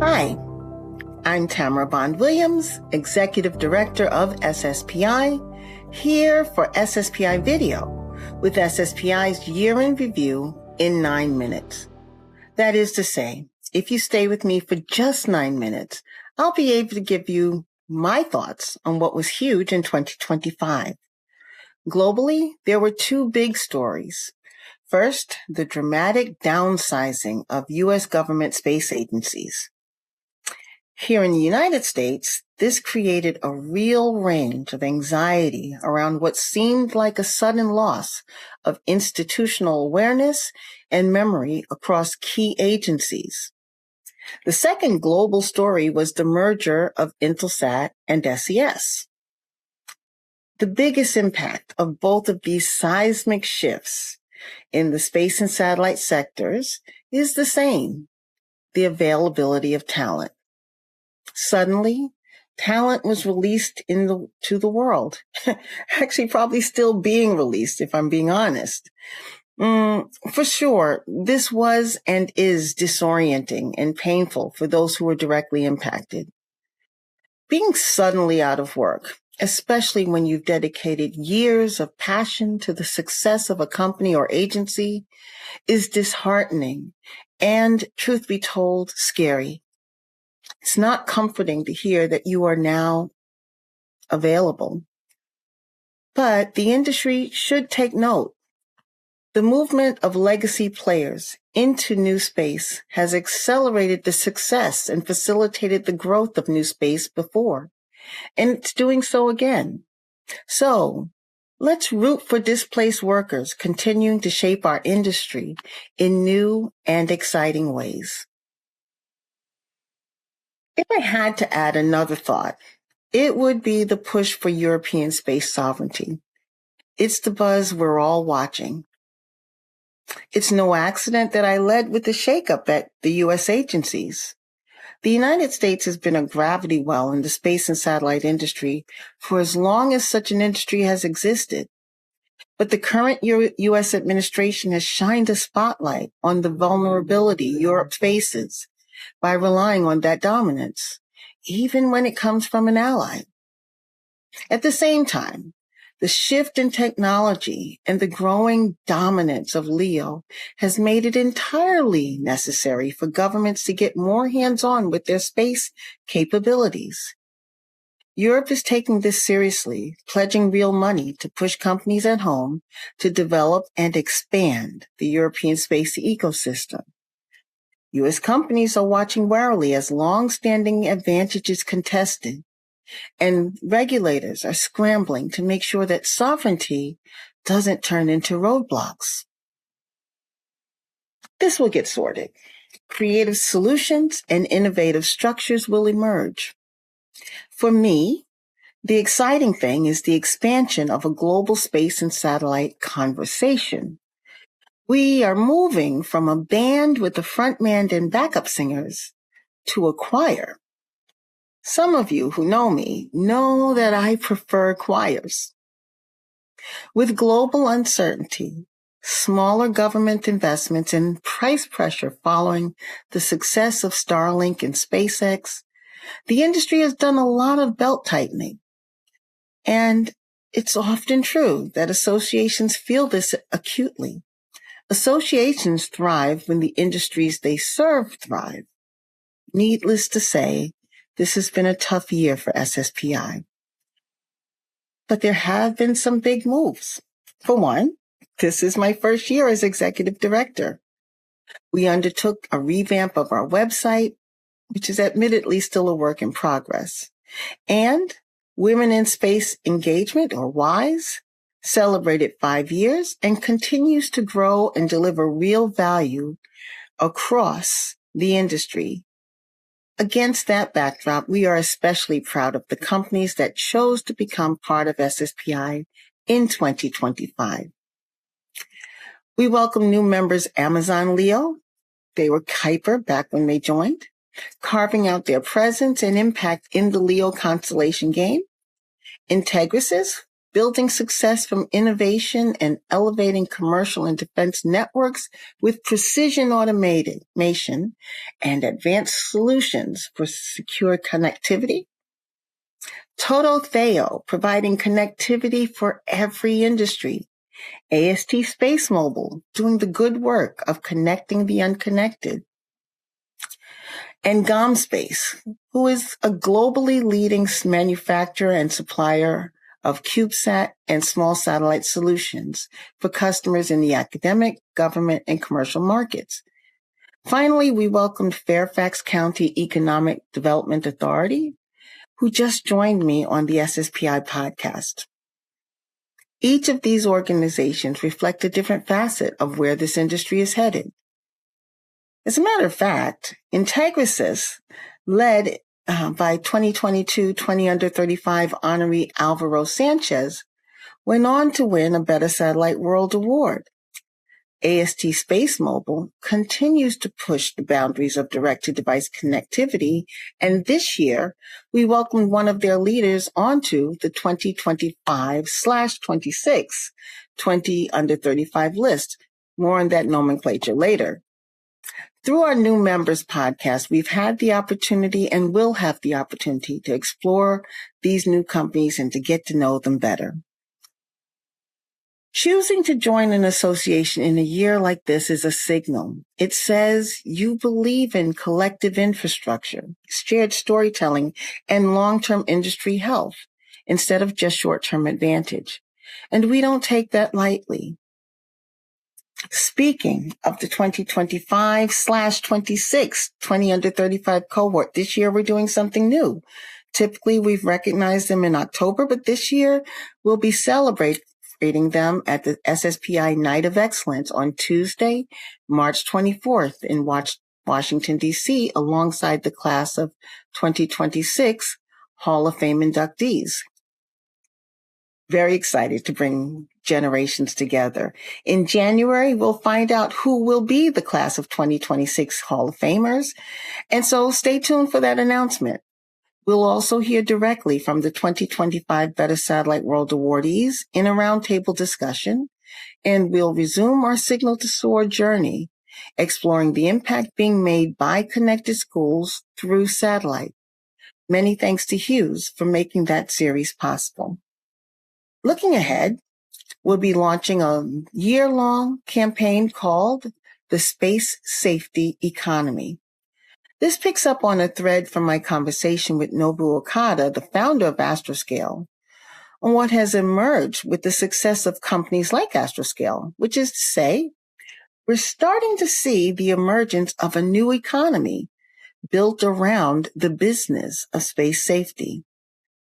Hi, I'm Tamara Bond-Williams, Executive Director of SSPI, here for SSPI Video with SSPI's Year in Review in 9 minutes. That is to say, if you stay with me for just 9 minutes, I'll be able to give you my thoughts on what was huge in 2025. Globally, there were two big stories. First, the dramatic downsizing of U.S. government space agencies. Here in the United States, this created a real range of anxiety around what seemed like a sudden loss of institutional awareness and memory across key agencies. The second global story was the merger of Intelsat and SES. The biggest impact of both of these seismic shifts in the space and satellite sectors is the same: the availability of talent. Suddenly, talent was released to the world. Actually, probably still being released, if I'm being honest. For sure, this was and is disorienting and painful for those who were directly impacted. Being suddenly out of work, especially when you've dedicated years of passion to the success of a company or agency, is disheartening and, truth be told, scary. It's not comforting to hear that you are now available. But the industry should take note. The movement of legacy players into new space has accelerated the success and facilitated the growth of new space before, and it's doing so again. So, let's root for displaced workers continuing to shape our industry in new and exciting ways. If I had to add another thought, it would be the push for European space sovereignty. It's the buzz we're all watching. It's no accident that I led with the shakeup at the U.S. agencies. The United States has been a gravity well in the space and satellite industry for as long as such an industry has existed. But the current U.S. administration has shined a spotlight on the vulnerability Europe faces by relying on that dominance, even when it comes from an ally. At the same time, the shift in technology and the growing dominance of LEO has made it entirely necessary for governments to get more hands-on with their space capabilities. Europe is taking this seriously, pledging real money to push companies at home to develop and expand the European space ecosystem. U.S. companies are watching warily as long-standing advantages contested, and regulators are scrambling to make sure that sovereignty doesn't turn into roadblocks. This will get sorted. Creative solutions and innovative structures will emerge. For me, the exciting thing is the expansion of a global space and satellite conversation. We are moving from a band with a frontman and backup singers to a choir. Some of you who know me know that I prefer choirs. With global uncertainty, smaller government investments, and price pressure following the success of Starlink and SpaceX, the industry has done a lot of belt-tightening. And it's often true that associations feel this acutely. Associations thrive when the industries they serve thrive. Needless to say, this has been a tough year for SSPI. But there have been some big moves. For one, this is my first year as executive director. We undertook a revamp of our website, which is admittedly still a work in progress. And Women in Space Engagement, or WISE, celebrated 5 years and continues to grow and deliver real value across the industry. Against that backdrop, we are especially proud of the companies that chose to become part of SSPI in 2025. We welcome new members Amazon Leo. They were Kuiper back when they joined, carving out their presence and impact in the Leo constellation game. Integrisys, building success from innovation and elevating commercial and defense networks with precision automation and advanced solutions for secure connectivity. Toto Theo, providing connectivity for every industry. AST Space Mobile, doing the good work of connecting the unconnected. And GomSpace, who is a globally leading manufacturer and supplier of CubeSat and small satellite solutions for customers in the academic, government, and commercial markets. Finally, we welcomed Fairfax County Economic Development Authority, who just joined me on the SSPI podcast. Each of these organizations reflect a different facet of where this industry is headed. As a matter of fact, Integrisys, led by 2022 20 Under 35 honoree Alvaro Sanchez, went on to win a Better Satellite World Award. AST Space Mobile continues to push the boundaries of direct-to-device connectivity, and this year, we welcomed one of their leaders onto the 2025/26 20 Under 35 list. More on that nomenclature later. Through our new members podcast, we've had the opportunity and will have the opportunity to explore these new companies and to get to know them better. Choosing to join an association in a year like this is a signal. It says you believe in collective infrastructure, shared storytelling, and long-term industry health instead of just short-term advantage. And we don't take that lightly. Speaking of the 2025/26 20 Under 35 cohort, this year we're doing something new. Typically, we've recognized them in October, but this year we'll be celebrating them at the SSPI Night of Excellence on Tuesday, March 24th in Washington, D.C., alongside the class of 2026 Hall of Fame inductees. Very excited to bring generations together. In January, we'll find out who will be the class of 2026 Hall of Famers. And so stay tuned for that announcement. We'll also hear directly from the 2025 Better Satellite World awardees in a roundtable discussion, and we'll resume our Signal to Soar journey, exploring the impact being made by connected schools through satellite. Many thanks to Hughes for making that series possible. Looking ahead, we'll be launching a year-long campaign called the Space Safety Economy. This picks up on a thread from my conversation with Nobu Okada, the founder of Astroscale, on what has emerged with the success of companies like Astroscale, which is to say, we're starting to see the emergence of a new economy built around the business of space safety.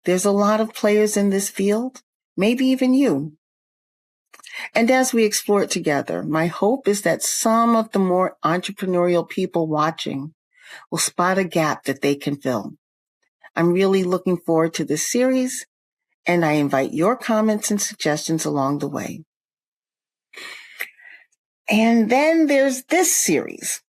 There's a lot of players in this field, maybe even you. And as we explore it together, my hope is that some of the more entrepreneurial people watching will spot a gap that they can fill. I'm really looking forward to this series, and I invite your comments and suggestions along the way. And then there's this series.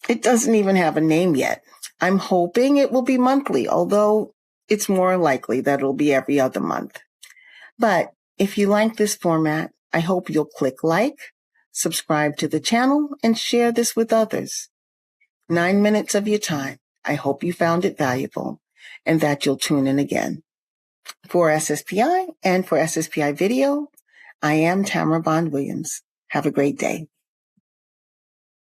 It doesn't even have a name yet. I'm hoping it will be monthly, although it's more likely that it'll be every other month. But if you like this format, I hope you'll click like, subscribe to the channel, and share this with others. 9 minutes of your time. I hope you found it valuable and that you'll tune in again. For SSPI and for SSPI Video, I am Tamara Bond Williams. Have a great day.